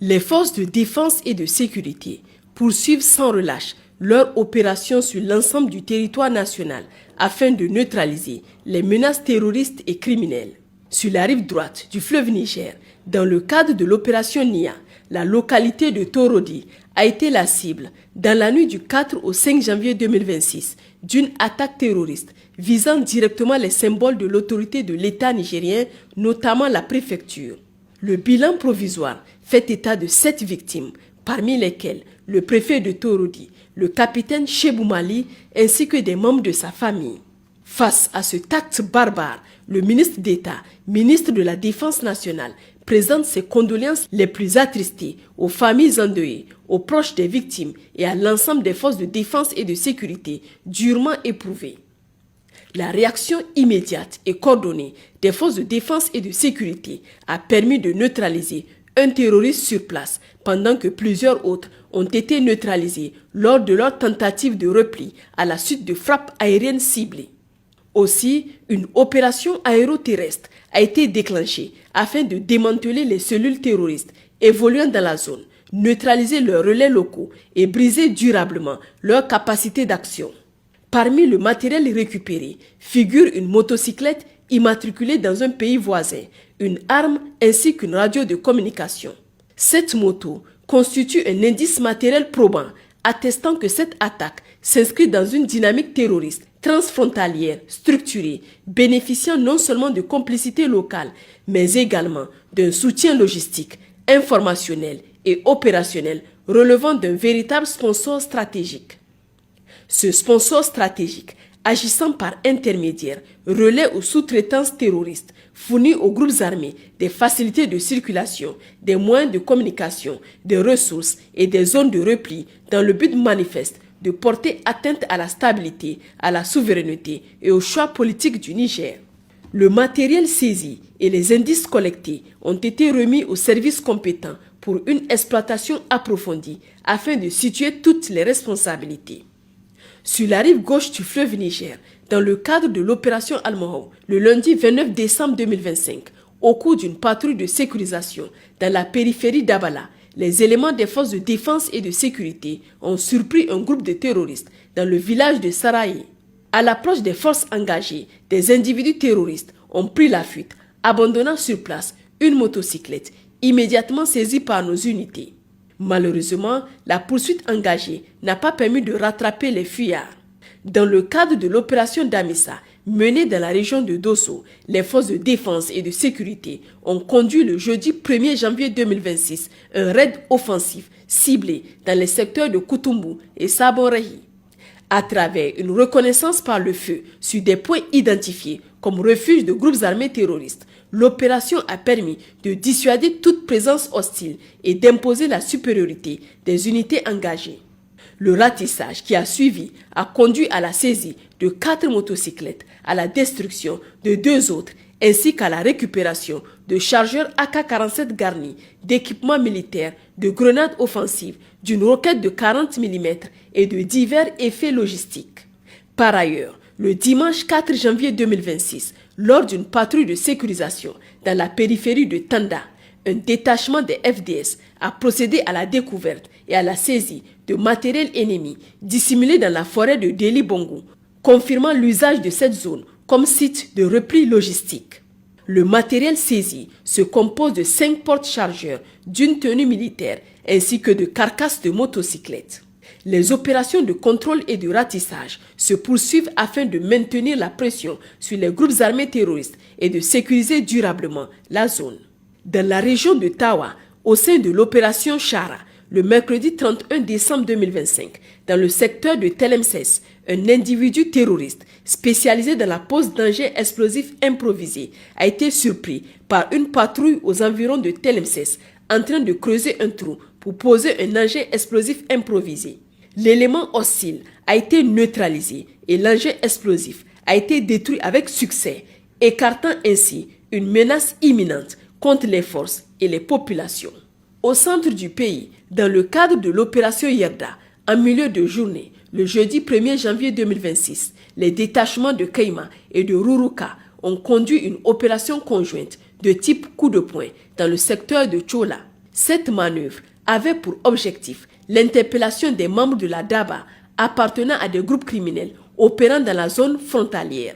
Les forces de défense et de sécurité poursuivent sans relâche leur opération sur l'ensemble du territoire national afin de neutraliser les menaces terroristes et criminelles. Sur la rive droite du fleuve Niger, dans le cadre de l'opération NIA, la localité de Torodi a été la cible, dans la nuit du 4 au 5 janvier 2026, d'une attaque terroriste visant directement les symboles de l'autorité de l'État nigérien, notamment la préfecture. Le bilan provisoire fait état de 7 victimes, parmi lesquelles le préfet de Torodi, le capitaine Chebou Mali, ainsi que des membres de sa famille. Face à cet acte barbare, le ministre d'État, ministre de la Défense nationale, présente ses condoléances les plus attristées aux familles endeuillées, aux proches des victimes et à l'ensemble des forces de défense et de sécurité durement éprouvées. La réaction immédiate et coordonnée des forces de défense et de sécurité a permis de neutraliser un terroriste sur place, pendant que plusieurs autres ont été neutralisés lors de leur tentative de repli à la suite de frappes aériennes ciblées. Aussi, une opération aéroterrestre a été déclenchée afin de démanteler les cellules terroristes évoluant dans la zone, neutraliser leurs relais locaux et briser durablement leur capacité d'action. Parmi le matériel récupéré figure une motocyclette immatriculée dans un pays voisin, une arme ainsi qu'une radio de communication. Cette moto constitue un indice matériel probant attestant que cette attaque s'inscrit dans une dynamique terroriste transfrontalière, structurée, bénéficiant non seulement de complicité locale, mais également d'un soutien logistique, informationnel et opérationnel relevant d'un véritable sponsor stratégique. Ce sponsor stratégique, agissant par intermédiaire, relaie aux sous-traitances terroristes, fournit aux groupes armés des facilités de circulation, des moyens de communication, des ressources et des zones de repli dans le but manifeste de porter atteinte à la stabilité, à la souveraineté et au choix politique du Niger. Le matériel saisi et les indices collectés ont été remis aux services compétents pour une exploitation approfondie afin de situer toutes les responsabilités. Sur la rive gauche du fleuve Niger, dans le cadre de l'opération Al-Mahou, le lundi 29 décembre 2025, au cours d'une patrouille de sécurisation dans la périphérie d'Abala, les éléments des forces de défense et de sécurité ont surpris un groupe de terroristes dans le village de Saraye. À l'approche des forces engagées, des individus terroristes ont pris la fuite, abandonnant sur place une motocyclette, immédiatement saisie par nos unités. Malheureusement, la poursuite engagée n'a pas permis de rattraper les fuyards. Dans le cadre de l'opération Damissa, menée dans la région de Dosso, les forces de défense et de sécurité ont conduit le jeudi 1er janvier 2026 un raid offensif ciblé dans les secteurs de Koutoumou et Sabonrehi. À travers une reconnaissance par le feu sur des points identifiés comme refuge de groupes armés terroristes, l'opération a permis de dissuader toute présence hostile et d'imposer la supériorité des unités engagées. Le ratissage qui a suivi a conduit à la saisie de 4 motocyclettes, à la destruction de 2 autres, ainsi qu'à la récupération de chargeurs AK-47 garnis, d'équipements militaires, de grenades offensives, d'une roquette de 40 mm et de divers effets logistiques. Par ailleurs, le dimanche 4 janvier 2026, lors d'une patrouille de sécurisation dans la périphérie de Tanda, un détachement des FDS a procédé à la découverte et à la saisie de matériel ennemi dissimulé dans la forêt de Deli Bongo, confirmant l'usage de cette zone comme site de repli logistique. Le matériel saisi se compose de 5 porte-chargeurs, d'une tenue militaire ainsi que de carcasses de motocyclettes. Les opérations de contrôle et de ratissage se poursuivent afin de maintenir la pression sur les groupes armés terroristes et de sécuriser durablement la zone. Dans la région de Tawa, au sein de l'opération Chara, le mercredi 31 décembre 2025, dans le secteur de Telemses, un individu terroriste spécialisé dans la pose d'engins explosifs improvisés a été surpris par une patrouille aux environs de Telemses en train de creuser un trou pour poser un engin explosif improvisé. L'élément hostile a été neutralisé et l'engin explosif a été détruit avec succès, écartant ainsi une menace imminente contre les forces et les populations. Au centre du pays, dans le cadre de l'opération Yerda, en milieu de journée, le jeudi 1er janvier 2026, les détachements de Keima et de Ruruka ont conduit une opération conjointe de type coup de poing dans le secteur de Chola. Cette manœuvre avait pour objectif l'interpellation des membres de la DABA appartenant à des groupes criminels opérant dans la zone frontalière.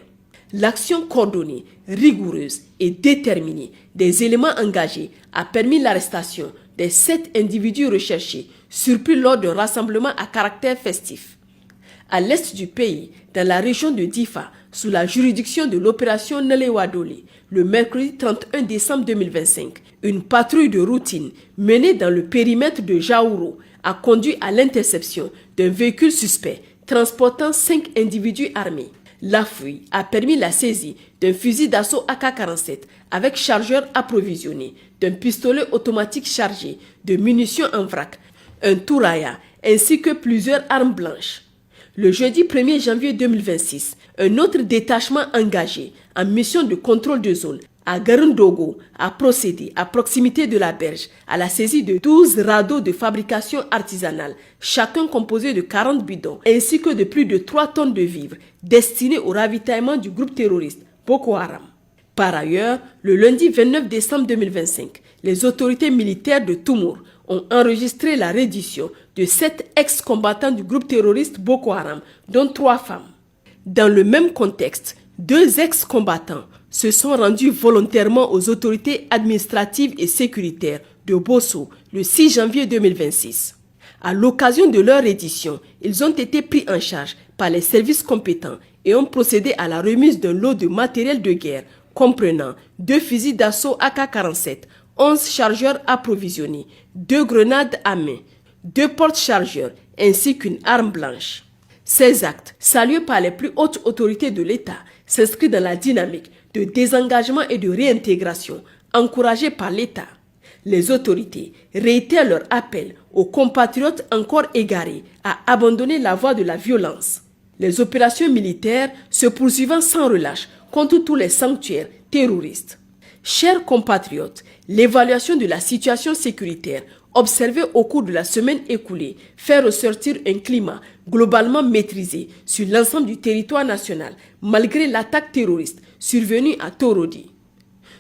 L'action coordonnée, rigoureuse et déterminée des éléments engagés a permis l'arrestation des 7 individus recherchés surpris lors d'un rassemblement à caractère festif. À l'est du pays, dans la région de Difa, sous la juridiction de l'opération Nelewadole, le mercredi 31 décembre 2025, une patrouille de routine menée dans le périmètre de Jaouro a conduit à l'interception d'un véhicule suspect transportant 5 individus armés. La fouille a permis la saisie d'un fusil d'assaut AK-47 avec chargeur approvisionné, d'un pistolet automatique chargé, de munitions en vrac, un touraya ainsi que plusieurs armes blanches. Le jeudi 1er janvier 2026, un autre détachement engagé en mission de contrôle de zone à Garundogo a procédé à proximité de la berge à la saisie de 12 radeaux de fabrication artisanale, chacun composé de 40 bidons, ainsi que de plus de 3 tonnes de vivres destinés au ravitaillement du groupe terroriste Boko Haram. Par ailleurs, le lundi 29 décembre 2025, les autorités militaires de Toumour ont enregistré la reddition de 7 ex-combattants du groupe terroriste Boko Haram, dont 3 femmes. Dans le même contexte, 2 ex-combattants se sont rendus volontairement aux autorités administratives et sécuritaires de Bosso le 6 janvier 2026. À l'occasion de leur reddition, ils ont été pris en charge par les services compétents et ont procédé à la remise d'un lot de matériel de guerre comprenant 2 fusils d'assaut AK-47, 11 chargeurs approvisionnés, 2 grenades à main, 2 porte-chargeurs ainsi qu'une arme blanche. Ces actes, salués par les plus hautes autorités de l'État, s'inscrivent dans la dynamique de désengagement et de réintégration encouragée par l'État. Les autorités réitèrent leur appel aux compatriotes encore égarés à abandonner la voie de la violence. Les opérations militaires se poursuivant sans relâche contre tous les sanctuaires terroristes. Chers compatriotes, l'évaluation de la situation sécuritaire observée au cours de la semaine écoulée fait ressortir un climat globalement maîtrisé sur l'ensemble du territoire national malgré l'attaque terroriste survenue à Torodi.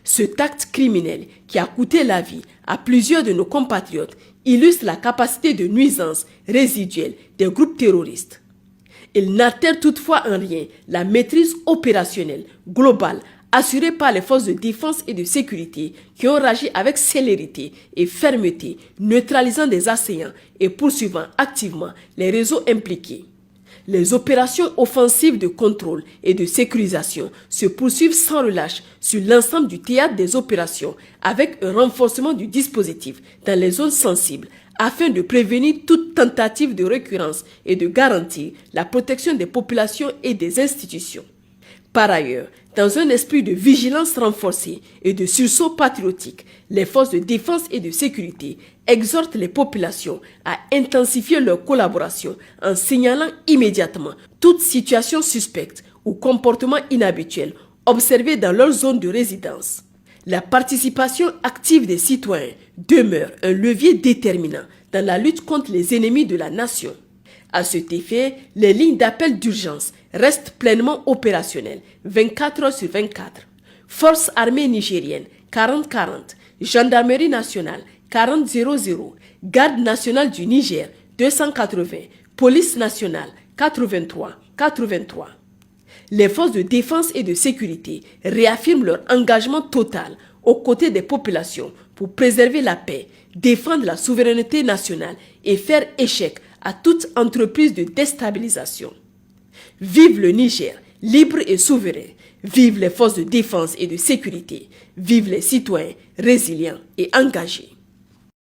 Cet acte criminel qui a coûté la vie à plusieurs de nos compatriotes illustre la capacité de nuisance résiduelle des groupes terroristes. Il n'altère toutefois en rien la maîtrise opérationnelle globale assurée par les forces de défense et de sécurité qui ont réagi avec célérité et fermeté, neutralisant des assaillants et poursuivant activement les réseaux impliqués. Les opérations offensives de contrôle et de sécurisation se poursuivent sans relâche sur l'ensemble du théâtre des opérations avec un renforcement du dispositif dans les zones sensibles afin de prévenir toute tentative de récurrence et de garantir la protection des populations et des institutions. Par ailleurs, dans un esprit de vigilance renforcée et de sursaut patriotique, les forces de défense et de sécurité exhortent les populations à intensifier leur collaboration en signalant immédiatement toute situation suspecte ou comportement inhabituel observé dans leur zone de résidence. La participation active des citoyens demeure un levier déterminant dans la lutte contre les ennemis de la nation. À cet effet, les lignes d'appel d'urgence restent pleinement opérationnelles 24 heures sur 24. Forces armées nigériennes 40-40, Gendarmerie nationale 40-00, Garde nationale du Niger 280, Police nationale 83-83. Les forces de défense et de sécurité réaffirment leur engagement total aux côtés des populations pour préserver la paix, défendre la souveraineté nationale et faire échec à toute entreprise de déstabilisation. Vive le Niger, libre et souverain. Vive les forces de défense et de sécurité. Vive les citoyens résilients et engagés.